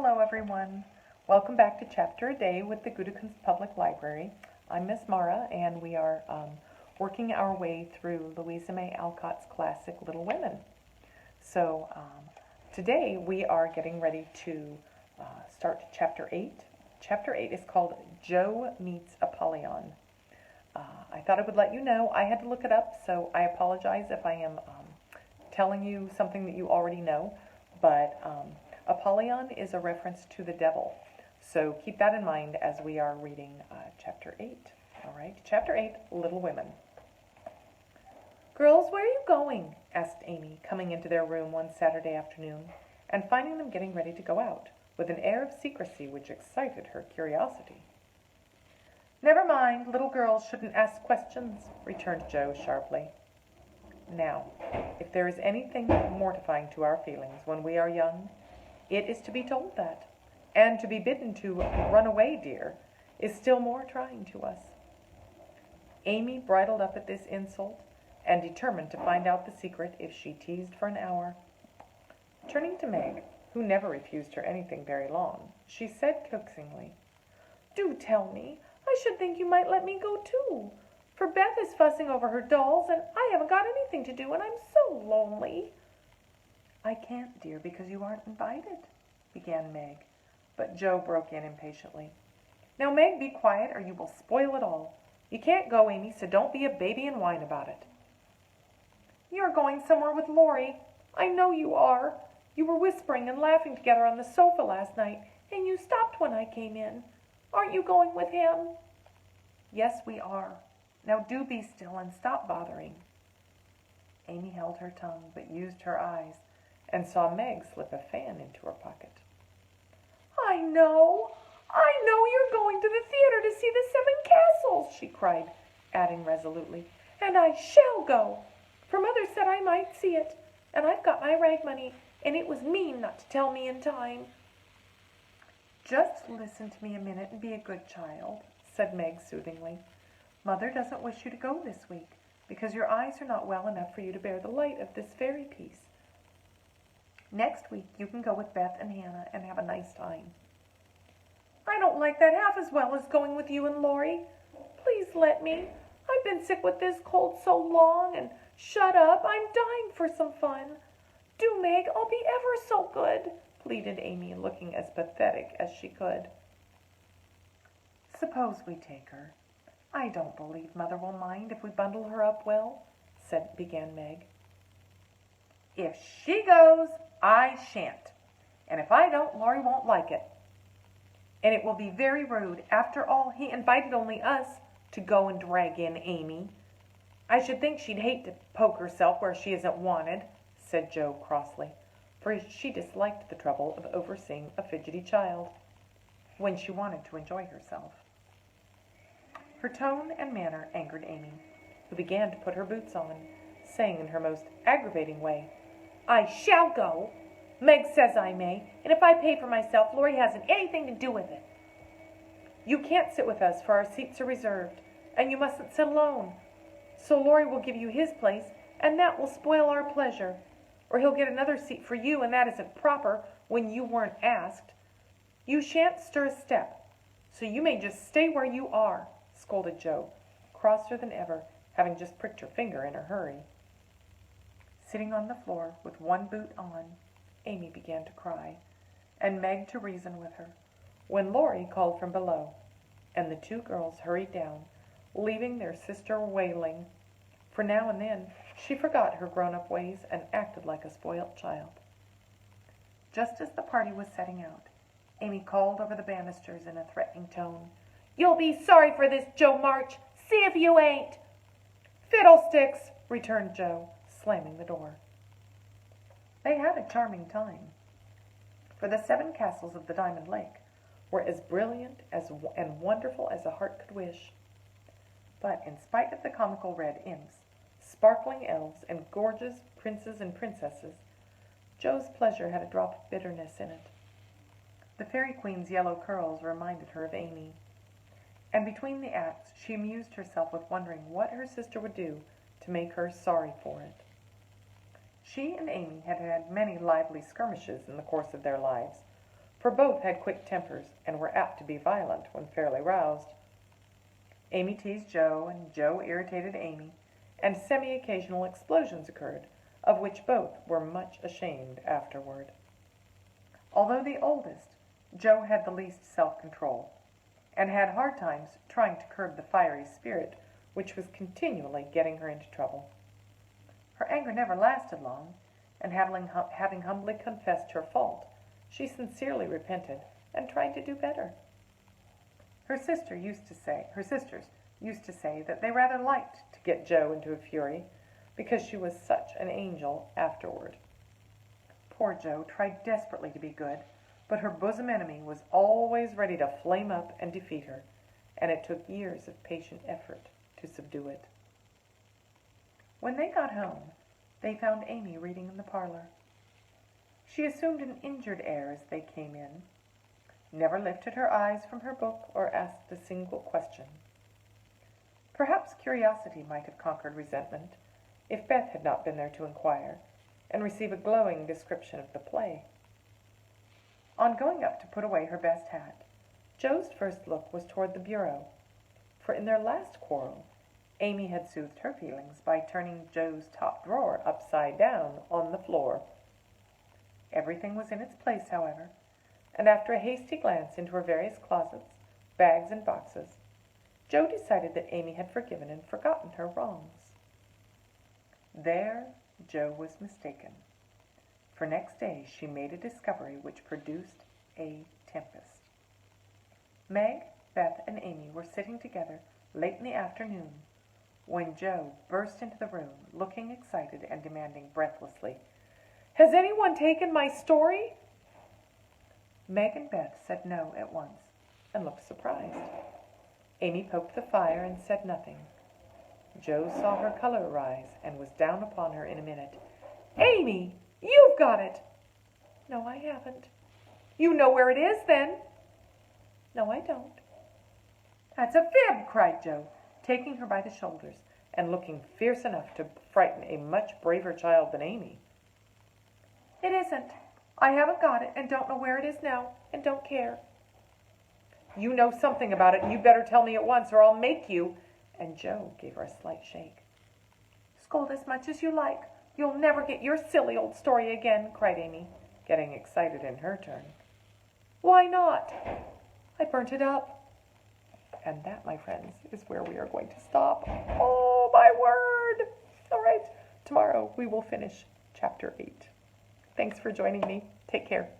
Hello everyone. Welcome back to Chapter a Day with the Goodekunst Public Library. I'm Miss Mara and we are working our way through Louisa May Alcott's classic Little Women. So today we are getting ready to start Chapter 8. Chapter 8 is called Jo Meets Apollyon. I thought I would let you know. I had to look it up, so I apologize if I am telling you something that you already know, but Apollyon is a reference to the devil. So keep that in mind as we are reading Chapter 8. All right, Chapter 8, Little Women. "Girls, where are you going?" asked Amy, coming into their room one Saturday afternoon, and finding them getting ready to go out, with an air of secrecy which excited her curiosity. "Never mind, little girls shouldn't ask questions," returned Jo sharply. Now, if there is anything mortifying to our feelings when we are young, it is to be told that, and to be bidden to run away, dear, is still more trying to us. Amy bridled up at this insult, and determined to find out the secret if she teased for an hour. Turning to Meg, who never refused her anything very long, she said coaxingly, "Do tell me. I should think you might let me go too, for Beth is fussing over her dolls, and I haven't got anything to do, and I'm so lonely." "I can't, dear, because you aren't invited," began Meg, but Jo broke in impatiently. "Now, Meg, be quiet, or you will spoil it all. You can't go, Amy, so don't be a baby and whine about it." "You're going somewhere with Laurie. I know you are. You were whispering and laughing together on the sofa last night, and you stopped when I came in. Aren't you going with him?" "Yes, we are. Now do be still and stop bothering." Amy held her tongue, but used her eyes, and saw Meg slip a fan into her pocket. I know you're going to the theater to see the Seven Castles," she cried, adding resolutely, "and I shall go, for Mother said I might see it, and I've got my rag money, and it was mean not to tell me in time." "Just listen to me a minute and be a good child," said Meg soothingly. "Mother doesn't wish you to go this week, because your eyes are not well enough for you to bear the light of this fairy piece. Next week you can go with Beth and Hannah and have a nice time." "I don't like that half as well as going with you and Laurie. Please let me. I've been sick with this cold so long, and shut up. I'm dying for some fun. Do, Meg, I'll be ever so good," pleaded Amy, looking as pathetic as she could. "Suppose we take her. I don't believe Mother will mind if we bundle her up well," began Meg. "If she goes, I shan't. And if I don't, Laurie won't like it. And it will be very rude. After all, he invited only us to go and drag in Amy. I should think she'd hate to poke herself where she isn't wanted," said Jo crossly, for she disliked the trouble of overseeing a fidgety child when she wanted to enjoy herself. Her tone and manner angered Amy, who began to put her boots on, saying in her most aggravating way, "I shall go. Meg says I may, and if I pay for myself, Laurie hasn't anything to do with it. You can't sit with us, for our seats are reserved, and you mustn't sit alone. So Laurie will give you his place, and that will spoil our pleasure. Or he'll get another seat for you, and that isn't proper when you weren't asked. You shan't stir a step, so you may just stay where you are," scolded Jo, crosser than ever, having just pricked her finger in her hurry. Sitting on the floor with one boot on, Amy began to cry, and Meg to reason with her, when Laurie called from below, and the two girls hurried down, leaving their sister wailing, for now and then she forgot her grown-up ways and acted like a spoilt child. Just as the party was setting out, Amy called over the banisters in a threatening tone, "You'll be sorry for this, Jo March. See if you ain't." "Fiddlesticks," returned Jo, slamming the door. They had a charming time, for the Seven Castles of the Diamond Lake were as brilliant and wonderful as a heart could wish. But in spite of the comical red imps, sparkling elves, and gorgeous princes and princesses, Jo's pleasure had a drop of bitterness in it. The Fairy Queen's yellow curls reminded her of Amy, and between the acts she amused herself with wondering what her sister would do to make her sorry for it. She and Amy had had many lively skirmishes in the course of their lives, for both had quick tempers and were apt to be violent when fairly roused. Amy teased Joe, and Joe irritated Amy, and semi-occasional explosions occurred, of which both were much ashamed afterward. Although the oldest, Joe had the least self-control, and had hard times trying to curb the fiery spirit which was continually getting her into trouble. Her anger never lasted long, and having humbly confessed her fault, she sincerely repented and tried to do better. Her sisters used to say that they rather liked to get Joe into a fury, because she was such an angel afterward. Poor Joe tried desperately to be good, but her bosom enemy was always ready to flame up and defeat her, and it took years of patient effort to subdue it. When they got home, they found Amy reading in the parlor. She assumed an injured air as they came in, never lifted her eyes from her book or asked a single question. Perhaps curiosity might have conquered resentment if Beth had not been there to inquire and receive a glowing description of the play. On going up to put away her best hat, Joe's first look was toward the bureau, for in their last quarrel, Amy had soothed her feelings by turning Joe's top drawer upside down on the floor. Everything was in its place, however, and after a hasty glance into her various closets, bags, and boxes, Joe decided that Amy had forgiven and forgotten her wrongs. There Joe was mistaken, for next day she made a discovery which produced a tempest. Meg, Beth, and Amy were sitting together late in the afternoon when Joe burst into the room, looking excited and demanding breathlessly, "Has anyone taken my story?" Meg and Beth said no at once and looked surprised. Amy poked the fire and said nothing. Joe saw her color rise and was down upon her in a minute. "Amy, you've got it!" "No, I haven't." "You know where it is, then?" "No, I don't." "That's a fib!" cried Joe, taking her by the shoulders and looking fierce enough to frighten a much braver child than Amy. "It isn't. I haven't got it and don't know where it is now and don't care." "You know something about it and you'd better tell me at once or I'll make you," and Joe gave her a slight shake. "Scold as much as you like. You'll never get your silly old story again," cried Amy, getting excited in her turn. "Why not?" "I burnt it up." And that, my friends, is where we are going to stop. Oh, my word! All right, tomorrow we will finish Chapter 8. Thanks for joining me. Take care.